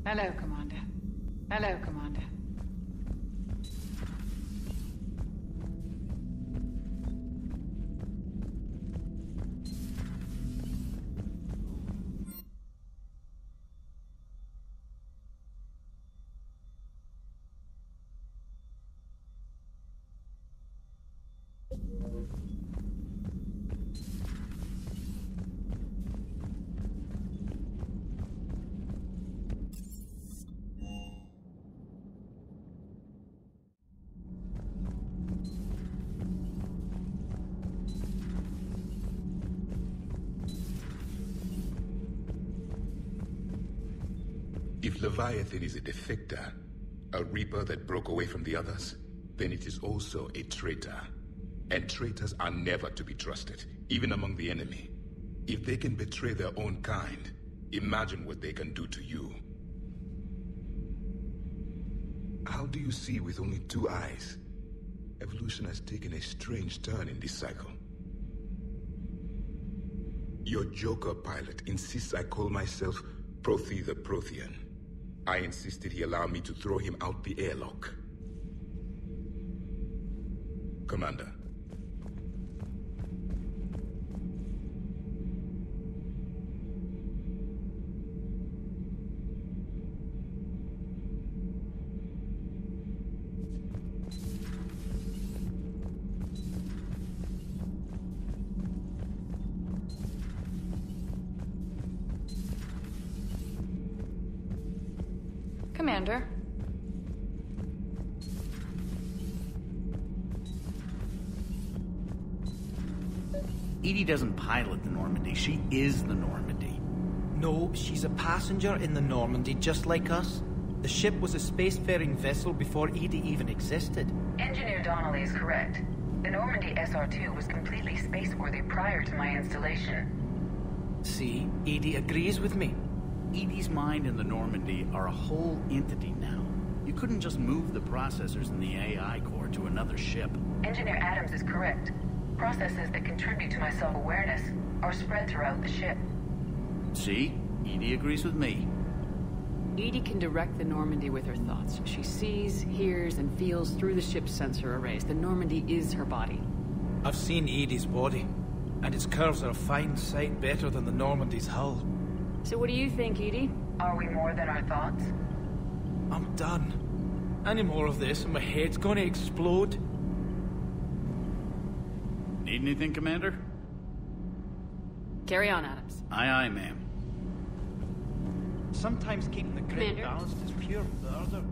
Hello, Commander. Hello, Commander. If Leviathan is a defector, a Reaper that broke away from the others, then it is also a traitor. And traitors are never to be trusted, even among the enemy. If they can betray their own kind, imagine what they can do to you. How do you see with only 2 eyes? Evolution has taken a strange turn in this cycle. Your Joker pilot insists I call myself Prothi the Prothean. I insisted he allow me to throw him out the airlock. Commander. Commander. EDI doesn't pilot the Normandy, she is the Normandy. No, she's a passenger in the Normandy, just like us. The ship was a spacefaring vessel before EDI even existed. Engineer Donnelly is correct. The Normandy SR-2 was completely spaceworthy prior to my installation. See, EDI agrees with me. EDI's mind and the Normandy are a whole entity now. You couldn't just move the processors in the AI core to another ship. Engineer Adams is correct. Processes that contribute to my self-awareness are spread throughout the ship. See? EDI agrees with me. EDI can direct the Normandy with her thoughts. She sees, hears, and feels through the ship's sensor arrays. The Normandy is her body. I've seen EDI's body, and its curves are a fine sight better than the Normandy's hull. So what do you think, EDI? Are we more than our thoughts? I'm done. Any more of this and my head's gonna explode. Need anything, Commander? Carry on, Adams. Aye, aye, ma'am. Sometimes keeping the grid Commander? balanced is pure murder.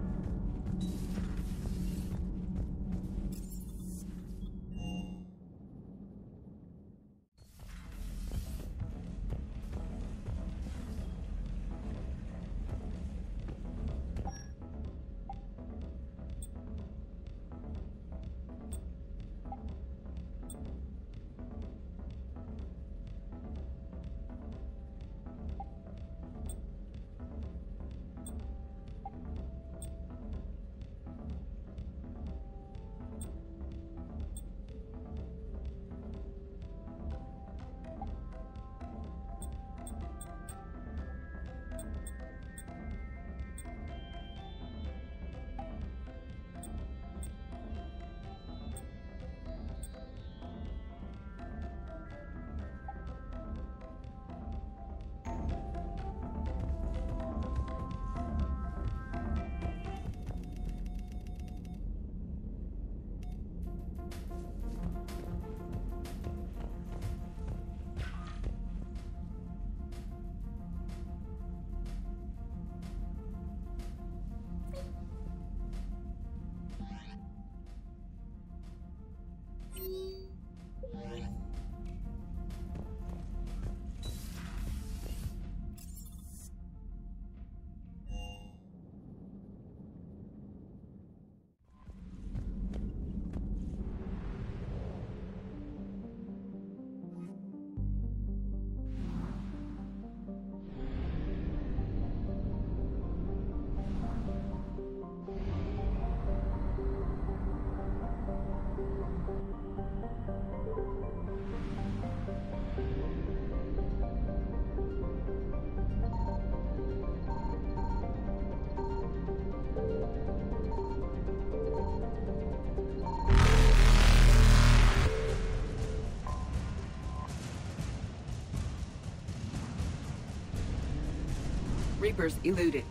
Reapers eluded.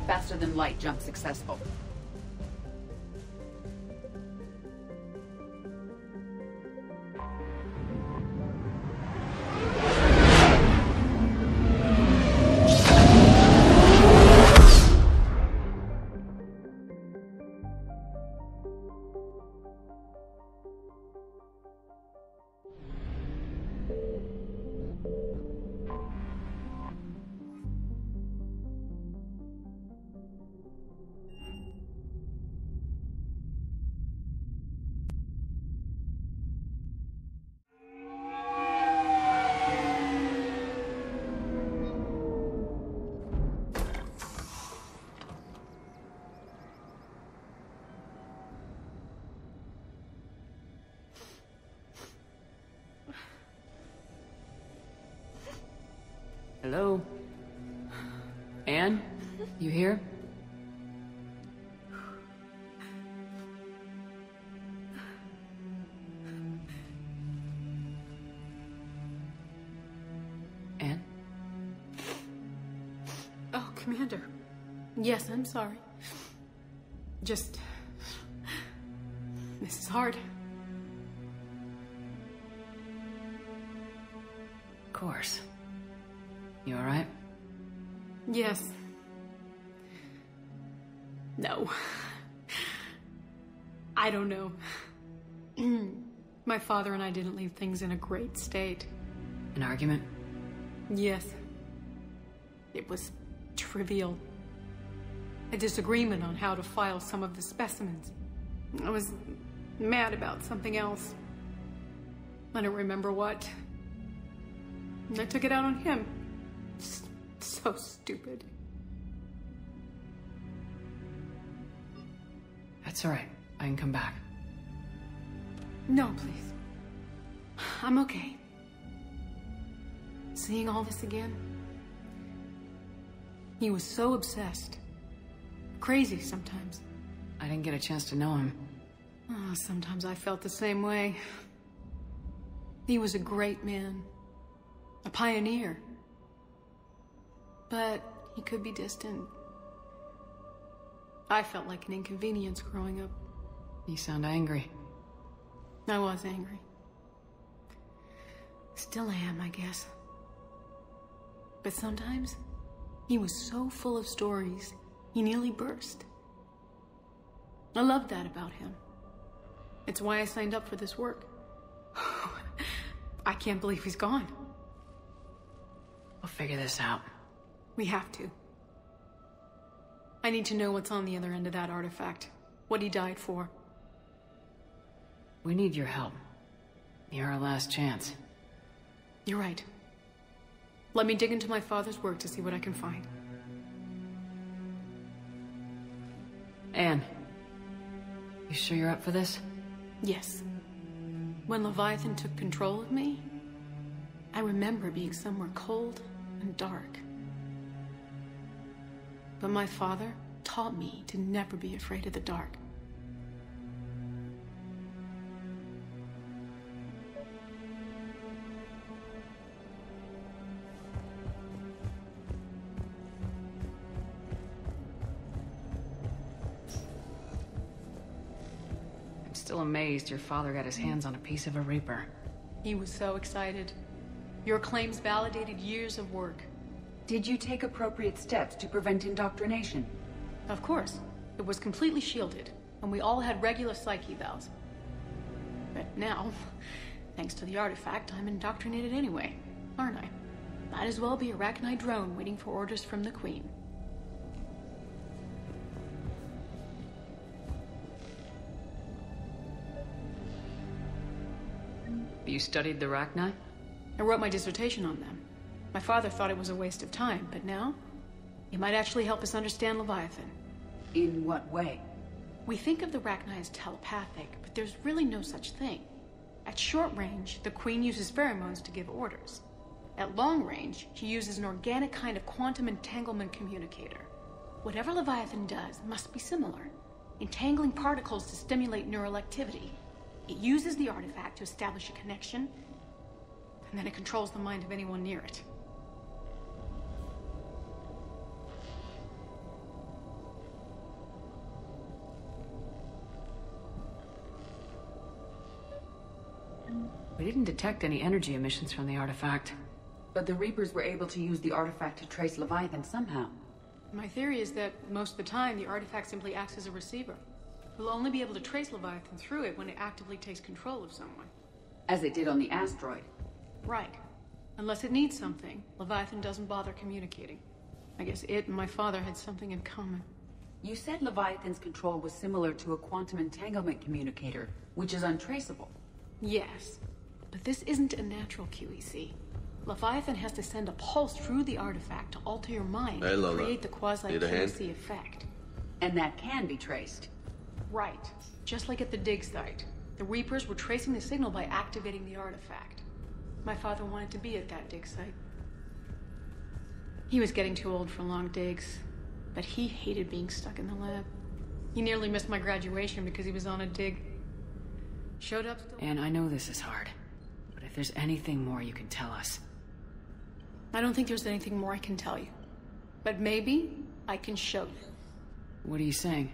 Faster than light jump successful. Hello? Anne? You here? Anne? Oh, Commander. Yes, I'm sorry. Just... this is hard. Of course. You alright? Yes. No. I don't know. My father and I didn't leave things in a great state. An argument? Yes. It was trivial. A disagreement on how to file some of the specimens. I was mad about something else. I don't remember what. And I took it out on him. So stupid. That's alright. I can come back. No, please. I'm okay. Seeing all this again? He was so obsessed. Crazy sometimes. I didn't get a chance to know him. Oh, sometimes I felt the same way. He was a great man. A pioneer. But he could be distant. I felt like an inconvenience growing up. You sound angry. I was angry. Still am, I guess. But sometimes, he was so full of stories, he nearly burst. I loved that about him. It's why I signed up for this work. I can't believe he's gone. We'll figure this out. We have to. I need to know what's on the other end of that artifact. What he died for. We need your help. You're our last chance. You're right. Let me dig into my father's work to see what I can find. Anne, you sure you're up for this? Yes. When Leviathan took control of me, I remember being somewhere cold and dark. But my father taught me to never be afraid of the dark. I'm still amazed your father got his hands on a piece of a Reaper. He was so excited. Your claims validated years of work. Did you take appropriate steps to prevent indoctrination? Of course. It was completely shielded, and we all had regular psych evals. But now, thanks to the artifact, I'm indoctrinated anyway, aren't I? Might as well be a Arachnite drone waiting for orders from the Queen. You studied the Arachnite? I wrote my dissertation on them. My father thought it was a waste of time, but now, it might actually help us understand Leviathan. In what way? We think of the Arachnite as telepathic, but there's really no such thing. At short range, the Queen uses pheromones to give orders. At long range, she uses an organic kind of quantum entanglement communicator. Whatever Leviathan does must be similar, entangling particles to stimulate neural activity. It uses the artifact to establish a connection, and then it controls the mind of anyone near it. We didn't detect any energy emissions from the artifact. But the Reapers were able to use the artifact to trace Leviathan somehow. My theory is that most of the time, the artifact simply acts as a receiver. We'll only be able to trace Leviathan through it when it actively takes control of someone. As it did on the asteroid. Right. Unless it needs something, Leviathan doesn't bother communicating. I guess it and my father had something in common. You said Leviathan's control was similar to a quantum entanglement communicator, which is untraceable. Yes. But this isn't a natural QEC. Leviathan has to send a pulse through the artifact to alter your mind and create the quasi-QEC effect. And that can be traced. Right. Just like at the dig site. The Reapers were tracing the signal by activating the artifact. My father wanted to be at that dig site. He was getting too old for long digs, but he hated being stuck in the lab. He nearly missed my graduation because he was on a dig. Showed up still. And I know this is hard, but if there's anything more you can tell us. I don't think there's anything more I can tell you. But maybe I can show you. What are you saying?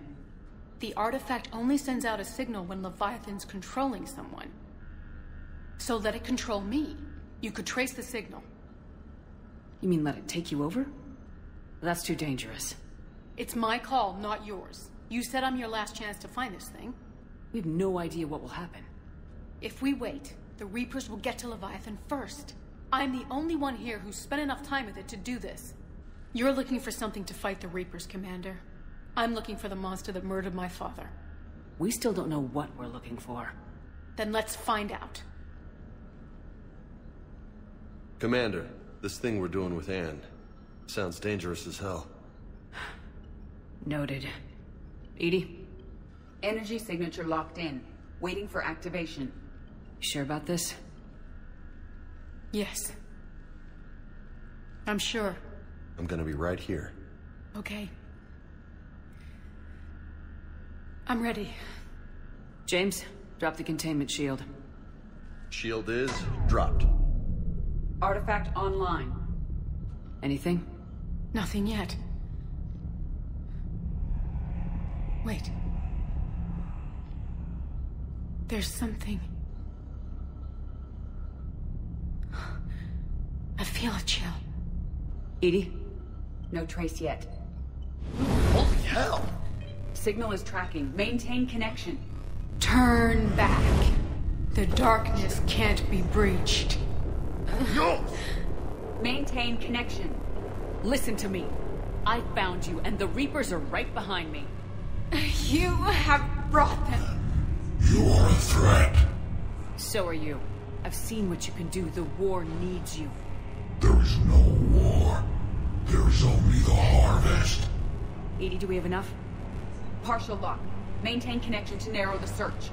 The artifact only sends out a signal when Leviathan's controlling someone. So let it control me. You could trace the signal. You mean let it take you over? That's too dangerous. It's my call, not yours. You said I'm your last chance to find this thing. We have no idea what will happen. If we wait, the Reapers will get to Leviathan first. I'm the only one here who's spent enough time with it to do this. You're looking for something to fight the Reapers, Commander. I'm looking for the monster that murdered my father. We still don't know what we're looking for. Then let's find out. Commander, this thing we're doing with Anne sounds dangerous as hell. Noted. Edie? Energy signature locked in. Waiting for activation. You sure about this? Yes. I'm sure. I'm gonna be right here. Okay. I'm ready. James, drop the containment shield. Shield is dropped. Artifact online. Anything? Nothing yet. Wait. There's something. I feel a chill. Edie? No trace yet. Holy hell! Signal is tracking. Maintain connection. Turn back. The darkness can't be breached. Yo! Maintain connection. Listen to me. I found you, and the Reapers are right behind me. You have brought them. You are a threat. So are you. I've seen what you can do. The war needs you. There is no war. There is only the harvest. Edie, do we have enough? Partial lock. Maintain connection to narrow the search.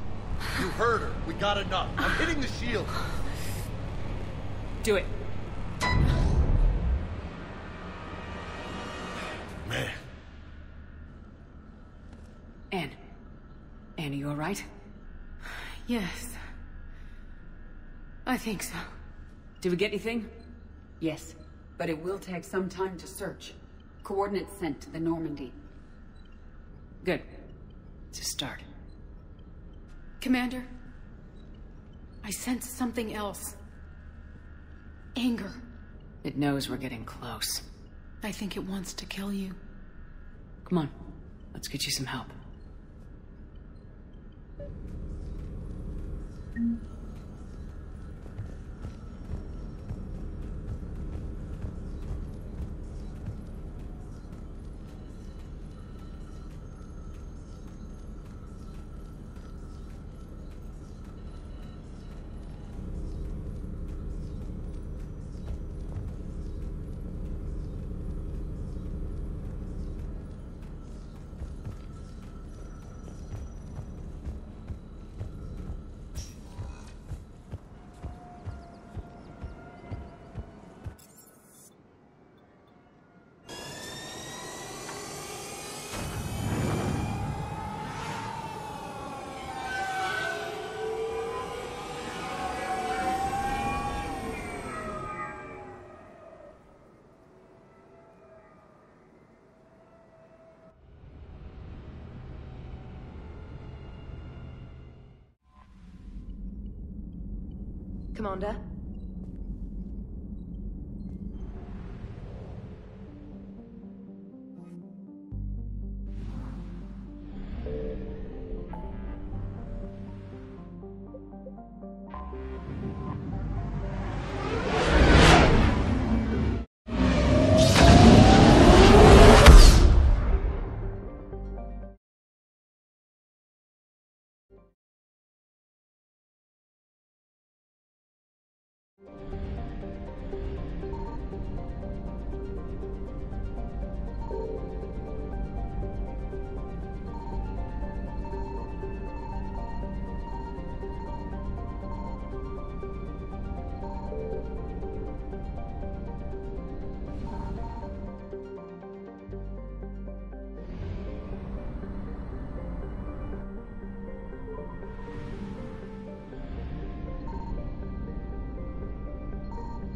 You heard her. We got enough. I'm hitting the shield. Do it. Man. Anne, are you all right? Yes. I think so. Did we get anything? Yes, but it will take some time to search. Coordinates sent to the Normandy. Good. It's a start. Commander, I sense something else. Anger. It knows we're getting close. I think it wants to kill you. Come on, let's get you some help. Commander?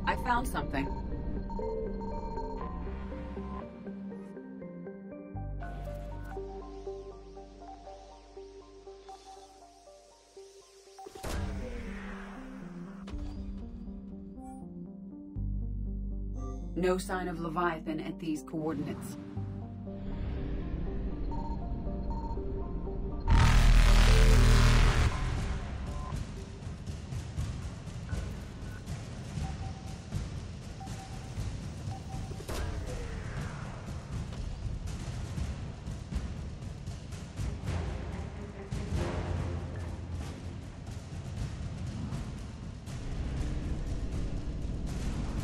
I found something. No sign of Leviathan at these coordinates.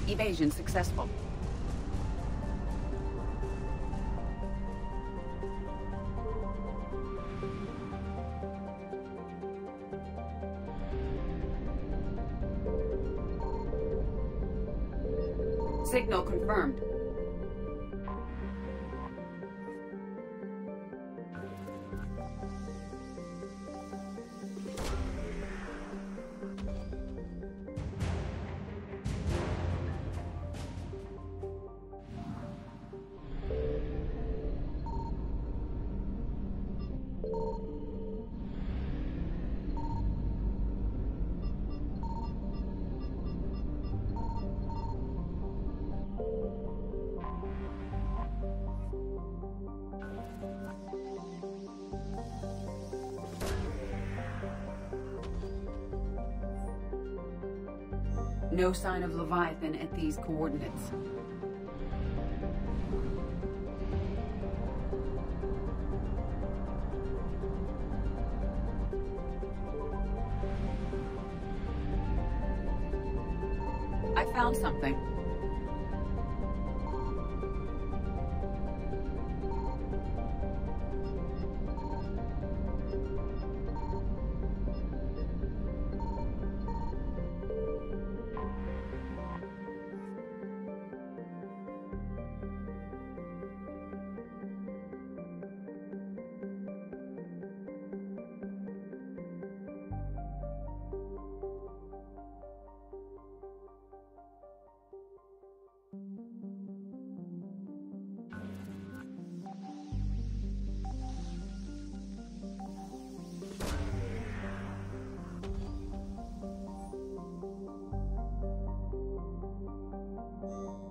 Evasion successful. Signal confirmed. No sign of Leviathan at these coordinates. I found something.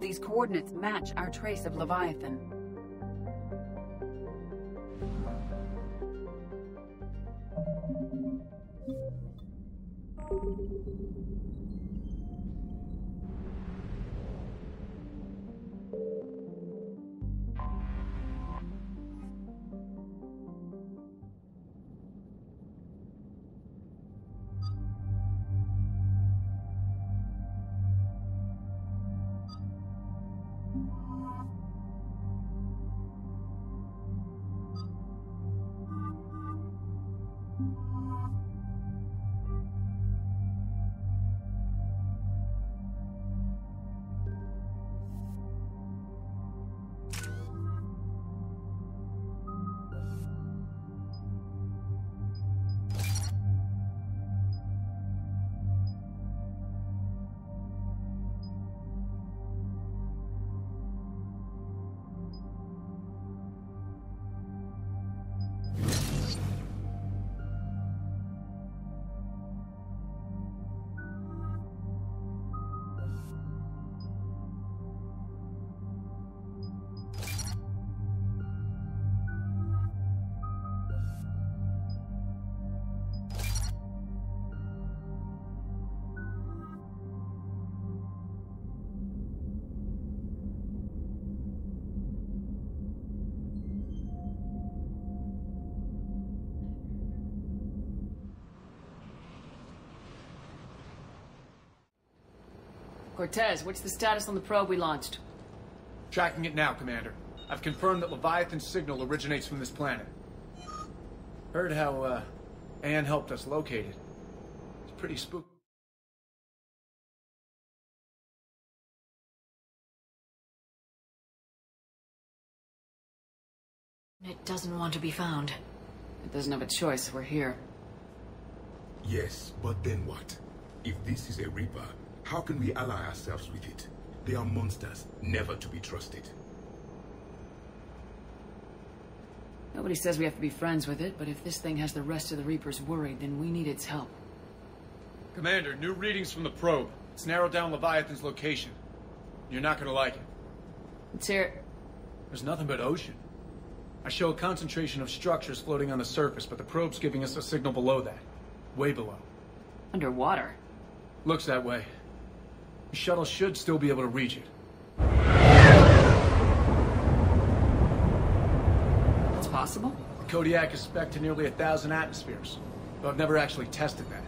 These coordinates match our trace of Leviathan. Cortez, what's the status on the probe we launched? Tracking it now, Commander. I've confirmed that Leviathan's signal originates from this planet. Heard how, Anne helped us locate it. It's pretty spooky. It doesn't want to be found. It doesn't have a choice, we're here. Yes, but then what? If this is a Reaper, how can we ally ourselves with it? They are monsters, never to be trusted. Nobody says we have to be friends with it, but if this thing has the rest of the Reapers worried, then we need its help. Commander, new readings from the probe. It's narrowed down Leviathan's location. You're not gonna like it. Let's hear it. There's nothing but ocean. I show a concentration of structures floating on the surface, but the probe's giving us a signal below that. Way below. Underwater? Looks that way. The shuttle should still be able to reach it. It's possible? The Kodiak is spec'd to nearly 1,000 atmospheres, though I've never actually tested that.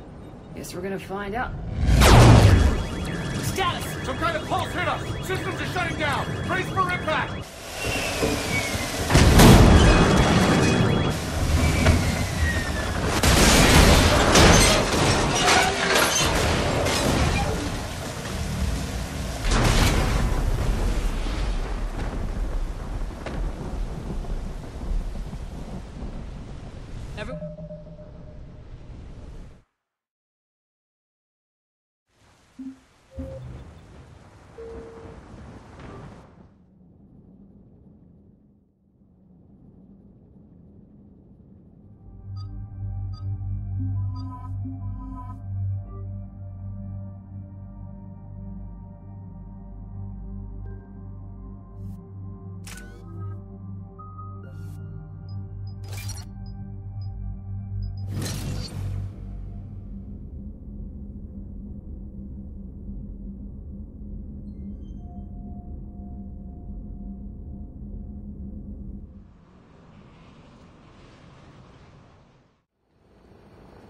Guess we're gonna find out. Status! Some kind of pulse hit us! Systems are shutting down! Brace for impact!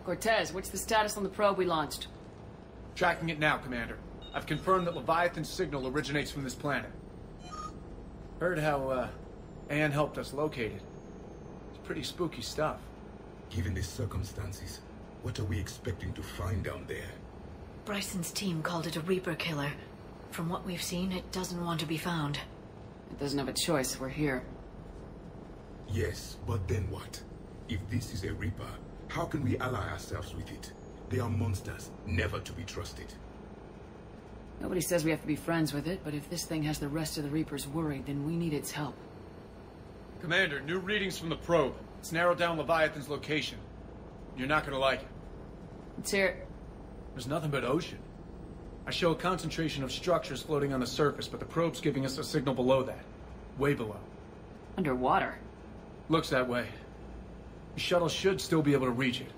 Cortez, what's the status on the probe we launched? Tracking it now, Commander. I've confirmed that Leviathan's signal originates from this planet. Heard how, Anne helped us locate it. It's pretty spooky stuff. Given the circumstances, what are we expecting to find down there? Bryson's team called it a Reaper killer. From what we've seen, it doesn't want to be found. It doesn't have a choice, we're here. Yes, but then what? If this is a Reaper, how can we ally ourselves with it? They are monsters, never to be trusted. Nobody says we have to be friends with it, but if this thing has the rest of the Reapers worried, then we need its help. Commander, new readings from the probe. It's narrowed down Leviathan's location. You're not gonna like it. Let's hear it. There's nothing but ocean. I show a concentration of structures floating on the surface, but the probe's giving us a signal below that. Way below. Underwater? Looks that way. The shuttle should still be able to reach it.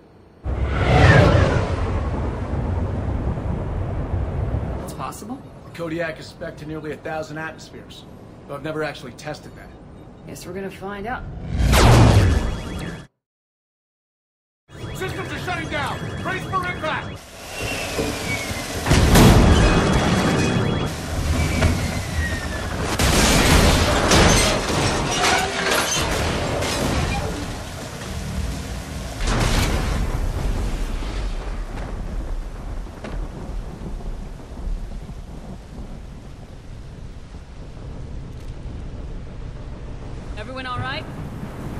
It's possible? The Kodiak is spec'd to nearly 1,000 atmospheres, though I've never actually tested that. Guess we're gonna find out. Systems are shutting down! Brace for impact! Everyone all right?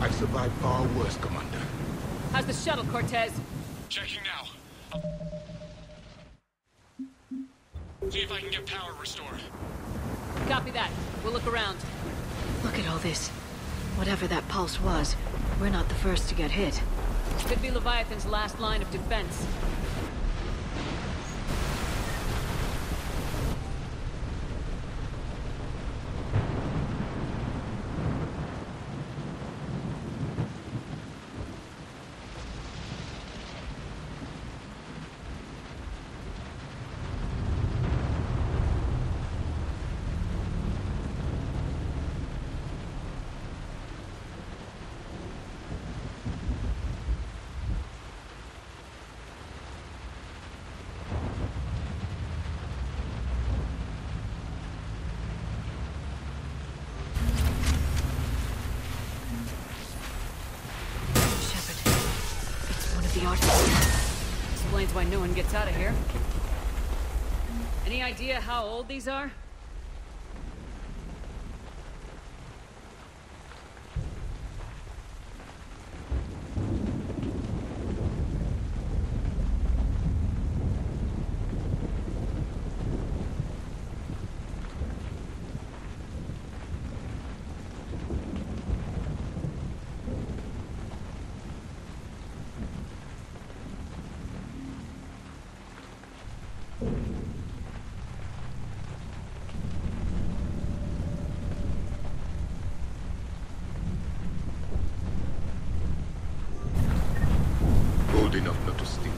I survived far worse, Commander. How's the shuttle, Cortez? Checking now. See if I can get power restored. Copy that. We'll look around. Look at all this. Whatever that pulse was, we're not the first to get hit. Could be Leviathan's last line of defense. Explains why no one gets out of here. Any idea how old these are? Old enough not to stink.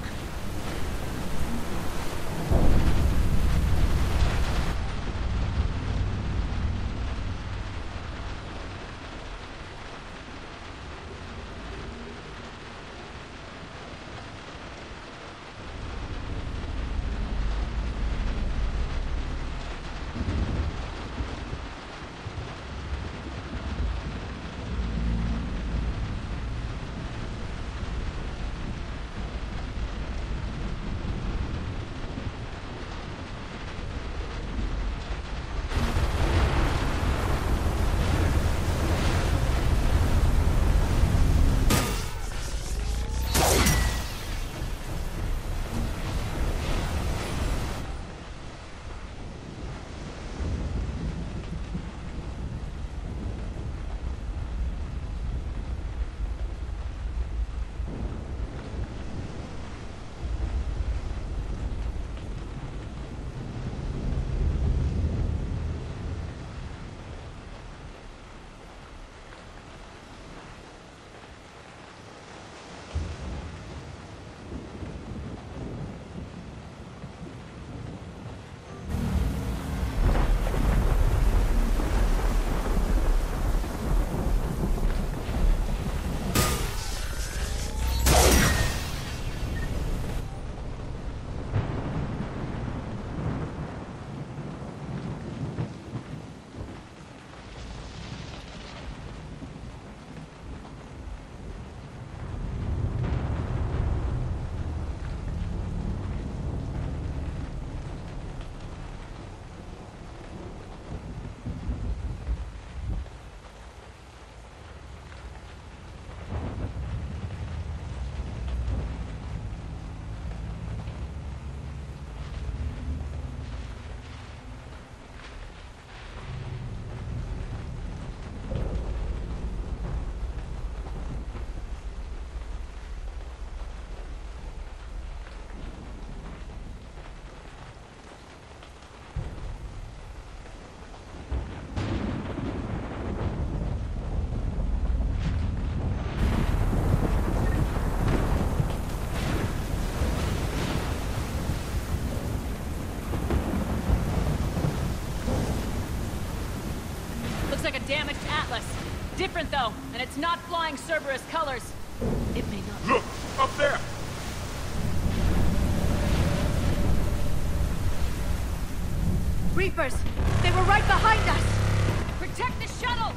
Looks like a damaged Atlas. Different though, and it's not flying Cerberus colors. It may not. Look! Up there! Reapers! They were right behind us! Protect the shuttle!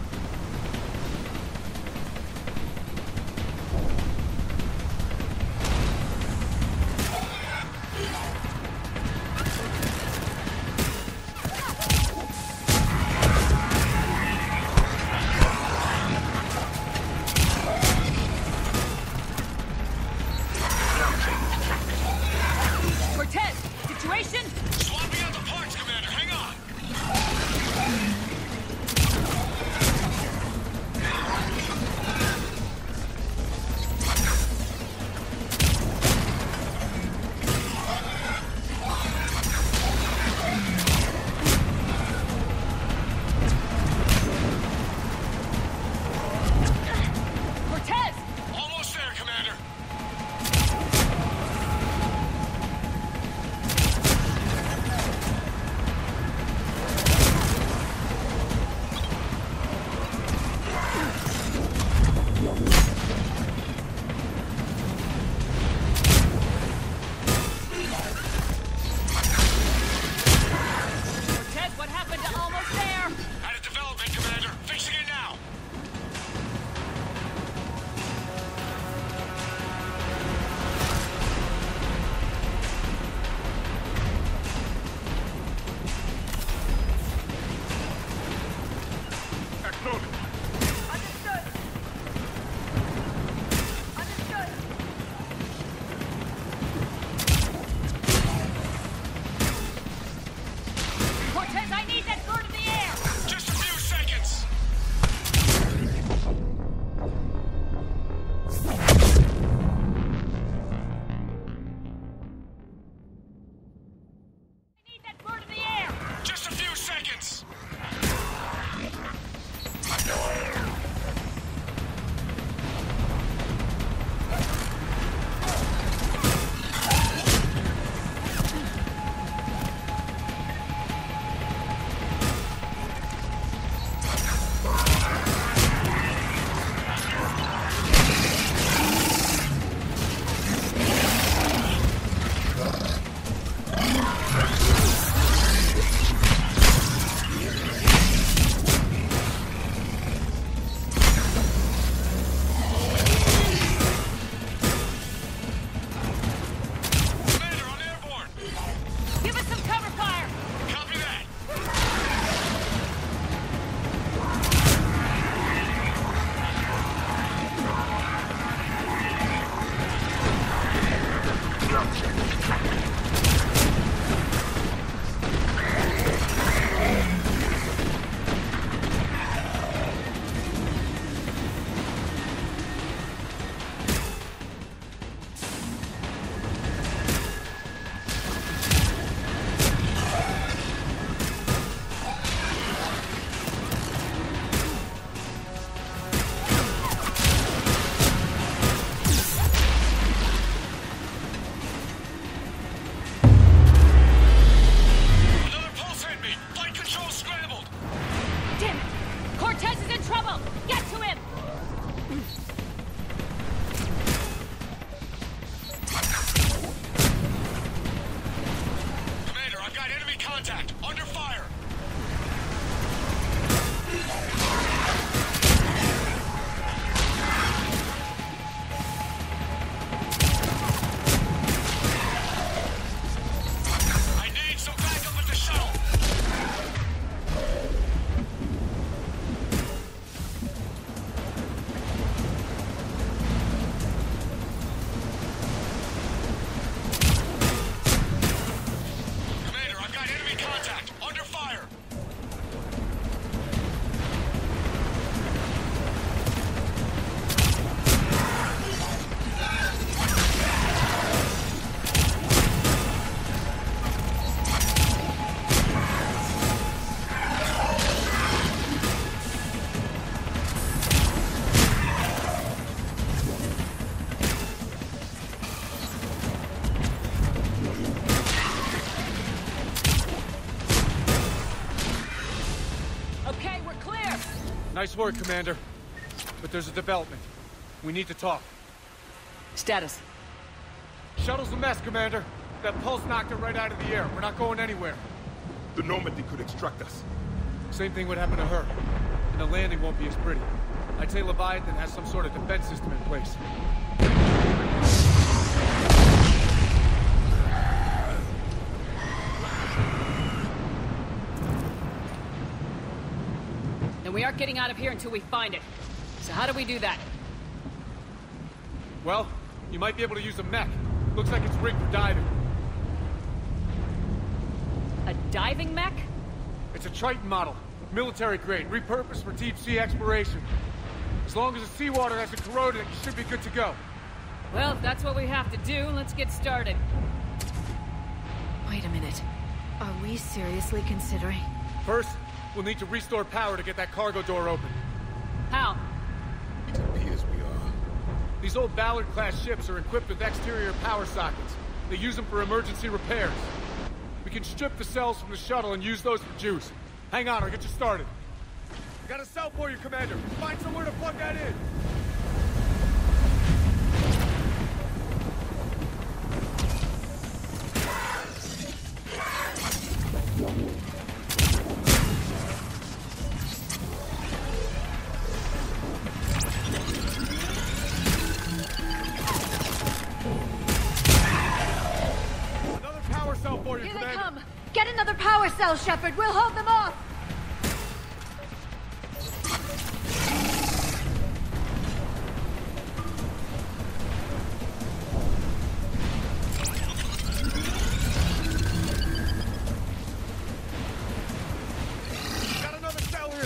Nice work, Commander. But there's a development. We need to talk. Status. Shuttle's a mess, Commander. That pulse knocked it right out of the air. We're not going anywhere. The Normandy could extract us. Same thing would happen to her. And the landing won't be as pretty. I'd say Leviathan has some sort of defense system in place. Then we aren't getting out of here until we find it. So how do we do that? Well, you might be able to use a mech. Looks like it's rigged for diving. A diving mech? It's a Triton model. Military grade, repurposed for deep sea exploration. As long as the seawater hasn't corroded it, you should be good to go. Well, if that's what we have to do, let's get started. Wait a minute. Are we seriously considering? First, we'll need to restore power to get that cargo door open. How? It appears we are. These old Ballard-class ships are equipped with exterior power sockets. They use them for emergency repairs. We can strip the cells from the shuttle and use those for juice. Hang on, I'll get you started. I got a cell for you, Commander. Find somewhere to plug that in. Another power cell for you, Here Commander. they come! Get another power cell, Shepard! We'll hold them off! Got another cell here.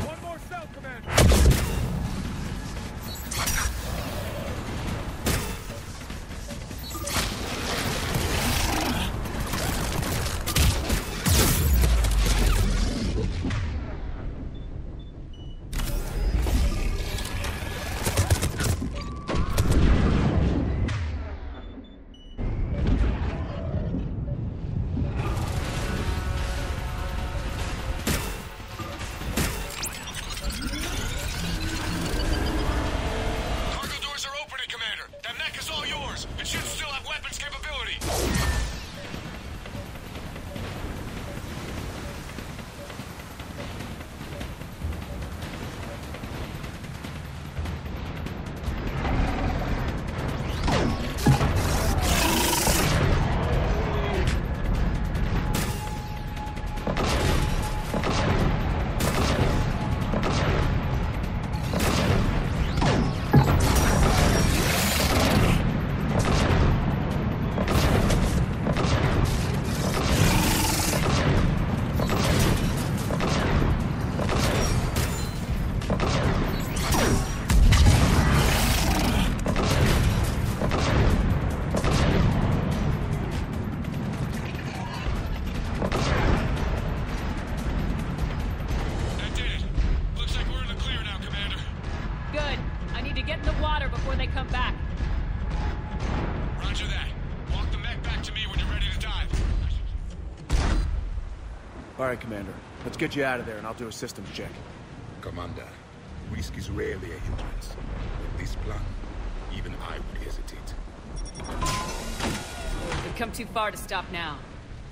One more cell, Commander. Cargo doors are opening, Commander. That mech is all yours. It should still have weapons capability. That did it. Looks like we're in the clear now, Commander. Good. I need to get in the water before they come back. Roger that. Walk the mech back to me when you're ready to dive. All right, Commander. Let's get you out of there, and I'll do a systems check. Commander, risk is rarely a hindrance. With this plan, even I would hesitate. We've come too far to stop now.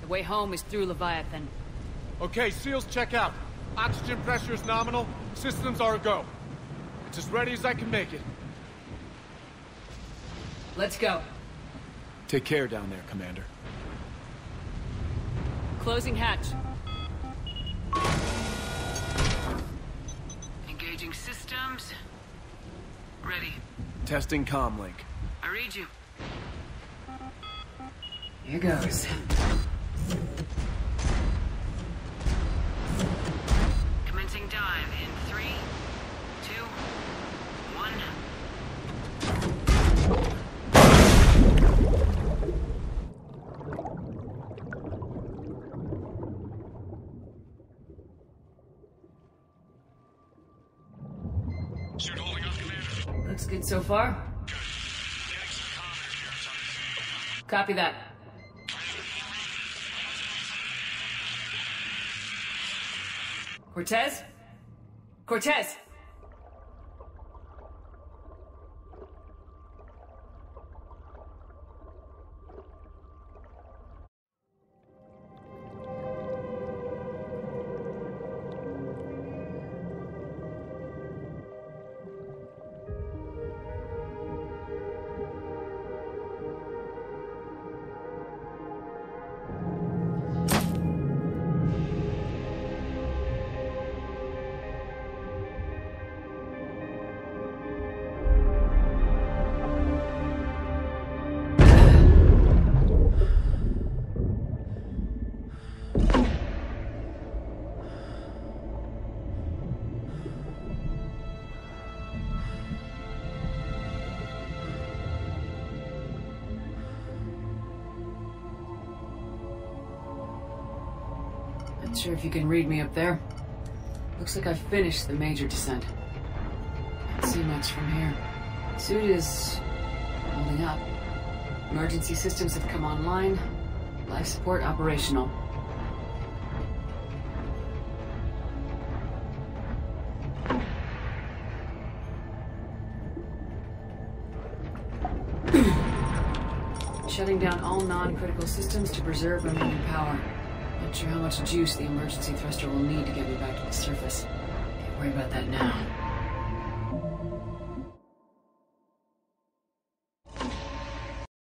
The way home is through Leviathan. Okay, SEALs check out. Oxygen pressure is nominal. Systems are a go. It's as ready as I can make it. Let's go. Take care down there, Commander. Closing hatch. Engaging systems. Ready. Testing comlink. I read you. Here goes. Commencing dive in 3, 2, 1. Good so far? Copy that. Cortez? Cortez! Not sure if you can read me up there. Looks like I've finished the major descent. Can't see much from here. Suit is holding up. Emergency systems have come online. Life support operational. Shutting down all non-critical systems to preserve remaining power. Not sure how much juice the emergency thruster will need to get me back to the surface. Can't worry about that now.